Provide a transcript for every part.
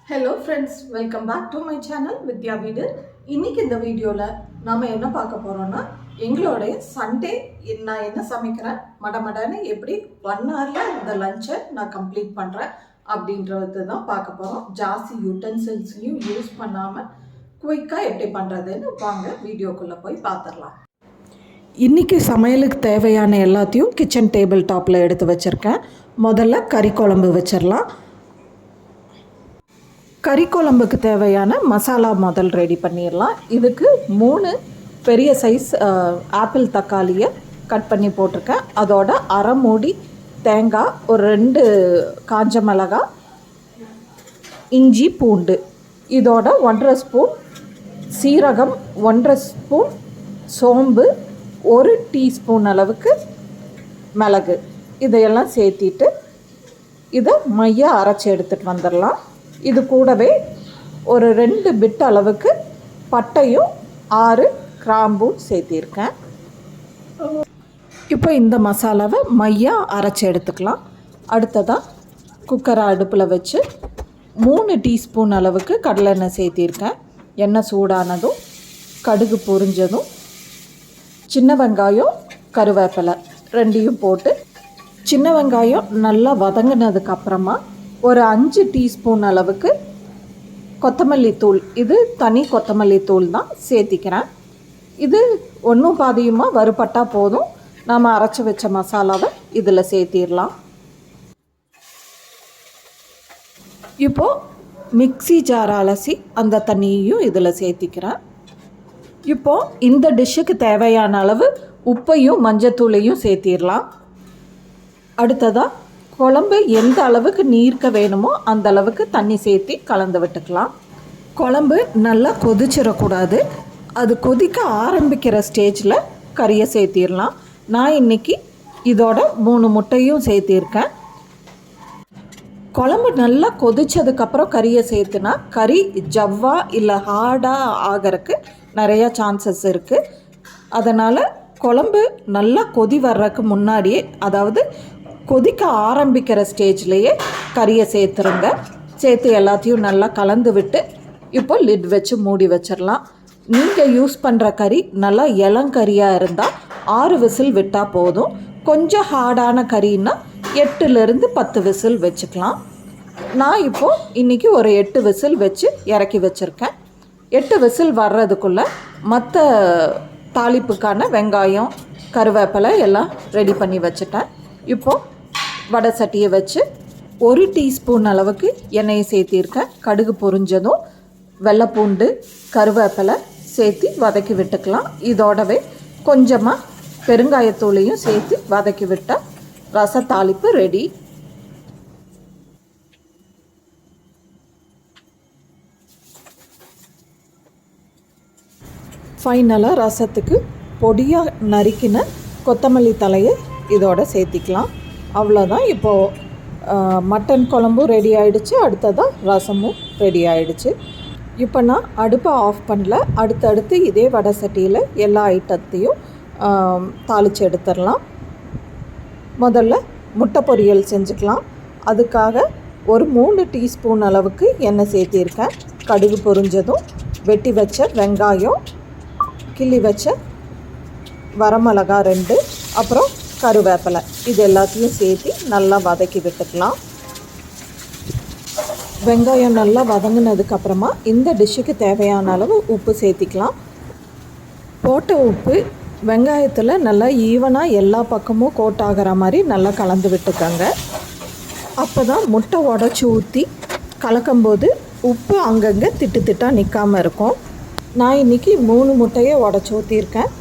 Hello friends, welcome back to my channel Vidhya Veedu. இன்னைக்கு இந்த வீடியோல நாம என்ன பார்க்க போறோம்னா எங்களோட சண்டே நான் என்ன சமைக்கிறேன் மடமடன்னு எப்படி 1 hourல இந்த லஞ்சை நான் கம்ப்ளீட் பண்றேன் அப்படின்றது தான் பார்க்க போறோம். ஜாஸ்தி யூட்டென்சில்ஸையும் யூஸ் பண்ணாம குயிக்கா எப்படி பண்றதுன்னு வாங்க வீடியோக்குள்ள போய் பார்த்துடலாம். இன்னைக்கு சமையலுக்கு தேவையான எல்லாத்தையும் கிச்சன் டேபிள் டாப்ல எடுத்து வச்சிருக்கேன். முதல்ல கறி குழம்பு வச்சிடலாம். கறி குழம்புக்கு தேவையான மசாலா முதல் ரெடி பண்ணிடலாம். இதுக்கு 3 பெரிய சைஸ் ஆப்பிள் தக்காளியை கட் பண்ணி போட்டிருக்கேன். அதோட அரை மூடி தேங்காய், ஒரு 2 காஞ்ச மிளகாய், இஞ்சி பூண்டு, இதோட 1.5 ஸ்பூன் சீரகம், 1.5 ஸ்பூன் சோம்பு, 1 டீஸ்பூன் அளவுக்கு மிளகு, இதையெல்லாம் சேர்த்திட்டு இதை மைய அரைச்சி எடுத்துகிட்டு வந்துடலாம். இது கூடவே ஒரு 2 பிட் அளவுக்கு பட்டையும் 6 கிராம்பும் சேர்த்திருக்கேன். இப்போ இந்த மசாலாவை மையாக அரைச்சி எடுத்துக்கலாம். அடுத்ததாக குக்கரை அடுப்பில் வச்சு 3 டீஸ்பூன் அளவுக்கு கடலெண்ணெய் சேர்த்திருக்கேன். எண்ணெய் சூடானதும் கடுகு பொரிஞ்சதும் சின்ன வெங்காயம், கருவேப்பிலை ரெண்டையும் போட்டு சின்ன வெங்காயம் நல்லா வதங்கினதுக்கப்புறமா ஒரு 5 டீஸ்பூன் அளவுக்கு கொத்தமல்லி தூள், இது தனி கொத்தமல்லி தூள் தான் சேர்த்திக்கிறேன். இது ஒன்றும் பாதியுமாக வறுபட்டால் போதும். நாம் அரைச்சி வச்ச மசாலாவை இதில் சேர்த்திடலாம். இப்போது மிக்ஸி ஜார் அலசி அந்த தண்ணியையும் இதில் சேர்த்திக்கிறேன். இப்போது இந்த டிஷ்ஷுக்கு தேவையான அளவு உப்பையும் மஞ்சத்தூளையும் சேர்த்திடலாம். அடுத்ததாக குழம்பு எந்த அளவுக்கு நீர்க்க வேணுமோ அந்த அளவுக்கு தண்ணி சேர்த்து கலந்து விட்டுக்கலாம். குழம்பு நல்லா கொதிச்சிடக்கூடாது. அது கொதிக்க ஆரம்பிக்கிற ஸ்டேஜில் கறியை சேர்த்திடலாம். நான் இன்றைக்கி இதோட 3 முட்டையும் சேர்த்திருக்கேன். குழம்பு நல்லா கொதித்ததுக்கப்புறம் கறியை சேர்த்துனா கறி ஜவ்வா இல்லை ஹார்டாக ஆகிறதுக்கு நிறையா சான்சஸ் இருக்குது. அதனால் குழம்பு நல்லா கொதி வர்றதுக்கு முன்னாடியே, அதாவது கொதிக்க ஆரம்பிக்கிற ஸ்டேஜ்லேயே கறியை சேர்த்துருங்க. சேர்த்து எல்லாத்தையும் நல்லா கலந்து விட்டு இப்போ லிட் வச்சு மூடி வச்சிடலாம். நீங்கள் யூஸ் பண்ணுற கறி நல்லா இளங்கறியாக இருந்தால் 6 விசில் விட்டால் போதும். கொஞ்சம் ஹார்டான கறின்னா 8லேருந்து 10 விசில் வச்சுக்கலாம். நான் இப்போது இன்றைக்கி ஒரு 8 விசில் வச்சு இறக்கி வச்சுருக்கேன். 8 விசில் வர்றதுக்குள்ளே மற்ற தாளிப்புக்கான வெங்காயம், கருவேப்பிலை எல்லாம் ரெடி பண்ணி வச்சுட்டேன். இப்போது வடை சட்டியை வச்சு 1 டீஸ்பூன் அளவுக்கு எண்ணெயை சேர்த்திருக்கேன். கடுகு பொரிஞ்சதும் வெள்ளைப்பூண்டு, கருவேப்பிலை சேர்த்து வதக்கி விட்டுக்கலாம். இதோடவே கொஞ்சமாக பெருங்காயத்தூளையும் சேர்த்து வதக்கி விட்டால் ரசத்தாளிப்பு ரெடி. ஃபைனலாக ரசத்துக்கு பொடியாக நறுக்கின கொத்தமல்லி தலையை இதோட சேர்த்திக்கலாம். அவ்வளோதான். இப்போது மட்டன் குழம்பும் ரெடி ஆகிடுச்சு. அடுத்ததாக ரசமும் ரெடி ஆகிடுச்சு. இப்போ நான் அடுப்பை ஆஃப் பண்ணல. அடுத்தடுத்து இதே வடை சட்டியில் எல்லா ஐட்டத்தையும் தாளித்து எடுத்துடலாம். முதல்ல முட்டை பொரியல் செஞ்சுக்கலாம். அதுக்காக ஒரு 3 டீஸ்பூன் அளவுக்கு எண்ணெய் சேர்த்திருக்கேன். கடுகு பொரிஞ்சதும் வெட்டி வச்ச வெங்காயம், கிள்ளி வச்ச வரமிளகா 2, அப்புறம் கருவேப்பிலை, இது எல்லாத்தையும் சேர்த்து நல்லா வதக்கி விட்டுக்கலாம். வெங்காயம் நல்லா வதங்கினதுக்கப்புறமா இந்த டிஷ்ஷுக்கு தேவையான அளவு உப்பு சேர்த்திக்கலாம். போட்ட உப்பு வெங்காயத்தில் நல்லா ஈவனாக எல்லா பக்கமும் கோட் ஆகிற மாதிரி நல்லா கலந்து விட்டுக்கோங்க. அப்போ தான் முட்டை உடச்சி ஊற்றி கலக்கும்போது உப்பு அங்கங்கே திட்டு திட்டாக நிற்காமல் இருக்கும். நான் இன்றைக்கி 3 முட்டையை உடச்சி ஊற்றியிருக்கேன்.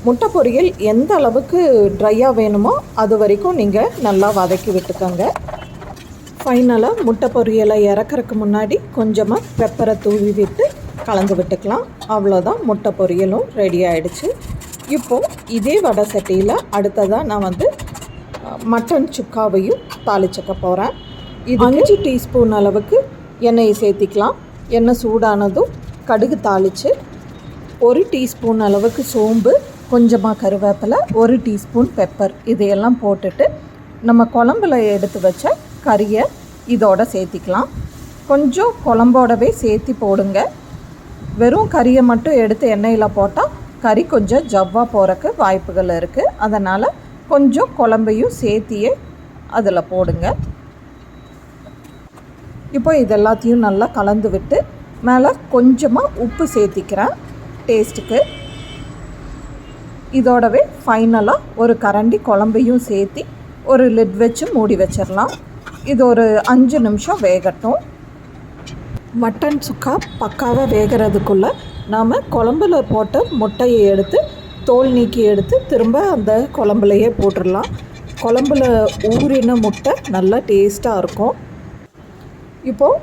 முட்டை பொரியல் எந்த அளவுக்கு ட்ரையாக வேணுமோ அது வரைக்கும் நீங்கள் நல்லா வதக்கி விட்டுக்கோங்க. ஃபைனலாக முட்டை பொரியலை இறக்குறதுக்கு முன்னாடி கொஞ்சமாக பெப்பரை தூவி விட்டு கலந்து விட்டுக்கலாம். அவ்வளோதான், முட்டை பொரியலும் ரெடி ஆகிடுச்சு. இப்போது இதே வடை சட்டியில் அடுத்ததாக நான் மட்டன் சுக்காவையும் தாளிச்சுக்க போகிறேன். இது 5 டீஸ்பூன் அளவுக்கு எண்ணெயை சேர்த்திக்கலாம். எண்ணெய் சூடானதும் கடுகு தாளித்து 1 டீஸ்பூன் அளவுக்கு சோம்பு, கொஞ்சமாக கருவேப்பிலை, 1 டீஸ்பூன் பெப்பர், இதையெல்லாம் போட்டுட்டு நம்ம குழம்புல எடுத்து வச்ச கறியை இதோட சேர்த்திக்கலாம். கொஞ்சம் குழம்போடவே சேர்த்து போடுங்க. வெறும் கறியை மட்டும் எடுத்து எண்ணெயில் போட்டால் கறி கொஞ்சம் ஜவ்வாக போகிறக்கு வாய்ப்புகள் இருக்குது. அதனால் கொஞ்சம் குழம்பையும் சேர்த்தியே அதில் போடுங்க. இப்போ இது எல்லாத்தையும் நல்லா கலந்து விட்டு மேலே கொஞ்சமாக உப்பு சேர்த்திக்கிறேன் டேஸ்ட்டுக்கு. இதோடவே ஃபைனலாக ஒரு கரண்டி குழம்பையும் சேர்த்தி ஒரு லிட் வச்சு மூடி வச்சிடலாம். இது ஒரு 5 நிமிஷம் வேகட்டும். மட்டன் சுக்கா பக்காவாக வேகிறதுக்குள்ளே நாம் குழம்புல போட்ட முட்டையை எடுத்து தோல் நீக்கி எடுத்து திரும்ப அந்த குழம்புலையே போட்டுடலாம். குழம்புல ஊறின முட்டை நல்லா டேஸ்ட்டாக இருக்கும். இப்போது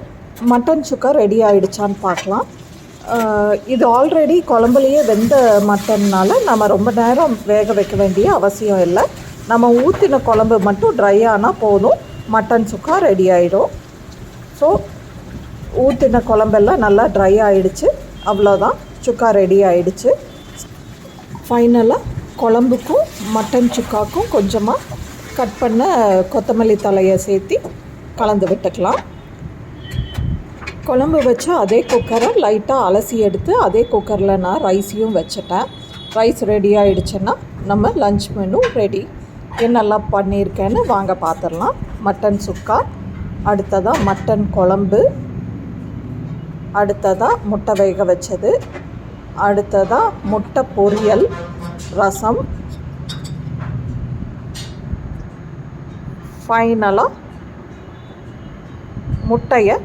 மட்டன் சுக்கா ரெடி ஆகிடுச்சான்னு பார்க்கலாம். இது ஆல்ரெடி குழம்புலையே வெந்த மட்டன்னால் நம்ம ரொம்ப நேரம் வேக வைக்க வேண்டிய அவசியம் இல்லை. நம்ம ஊற்றின குழம்பு மட்டும் ட்ரை ஆனால் போதும், மட்டன் சுக்கா ரெடி ஆகிடும். ஸோ ஊற்றின குழம்பெல்லாம் நல்லா ட்ரை ஆகிடுச்சு. அவ்வளோதான், சுக்கா ரெடி ஆகிடுச்சு. ஃபைனலாக குழம்புக்கும் மட்டன் சுக்காக்கும் கொஞ்சமாக கட் பண்ண கொத்தமல்லி தலையை சேர்த்து கலந்து விட்டுக்கலாம். குழம்பு வச்சு அதே குக்கரை லைட்டாக அலசி எடுத்து அதே குக்கரில் நான் ரைஸையும் வச்சுட்டேன். ரைஸ் ரெடி ஆகிடுச்சுன்னா நம்ம லன்ச் மெனு ரெடி. என்னெல்லாம் பண்ணியிருக்கேன்னு வாங்க பார்த்துடலாம். மட்டன் சுக்கா, அடுத்ததாக மட்டன் குழம்பு, அடுத்ததாக முட்டை வேக வச்சது, அடுத்ததாக முட்டை பொரியல், ரசம், ஃபைனலாக முட்டையை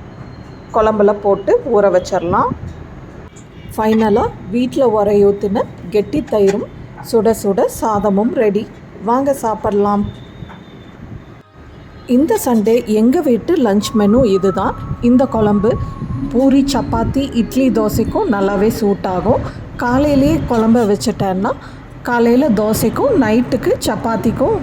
குழம்புல போட்டு ஊற வச்சிடலாம். ஃபைனலாக வீட்டில் உரையூற்றின கெட்டி தயிரும் சுட சுட சாதமும் ரெடி. வாங்க சாப்பிடலாம். இந்த சண்டே எங்கள் வீட்டு லன்ச் மெனு இதுதான். இந்த குழம்பு பூரி, சப்பாத்தி, இட்லி, தோசைக்கும் நல்லாவே சூட் ஆகும். காலையிலேயே குழம்பு வச்சுட்டேன்னா காலையில் தோசைக்கும் நைட்டுக்கு சப்பாத்திக்கும்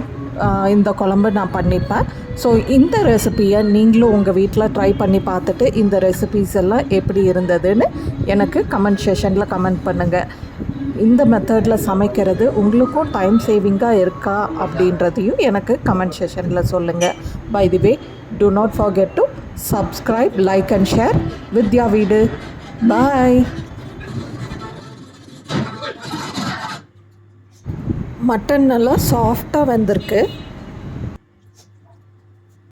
இந்த குழம்பு நான் பண்ணிப்பேன். ஸோ இந்த ரெசிப்பியை நீங்களும் உங்கள் வீட்டில் ட்ரை பண்ணி பார்த்துட்டு இந்த ரெசிபீஸ் எல்லாம் எப்படி இருந்ததுன்னு எனக்கு கமெண்ட் செஷனில் கமெண்ட் பண்ணுங்கள். இந்த மெத்தடில் சமைக்கிறது உங்களுக்கும் டைம் சேவிங்காக இருக்கா அப்படின்றதையும் எனக்கு கமெண்ட் செஷனில் சொல்லுங்கள். By the way, do not forget to subscribe, like and share Vidhya Veedu. Bye. Mutton நல்லா சாஃப்டாக வந்திருக்கு.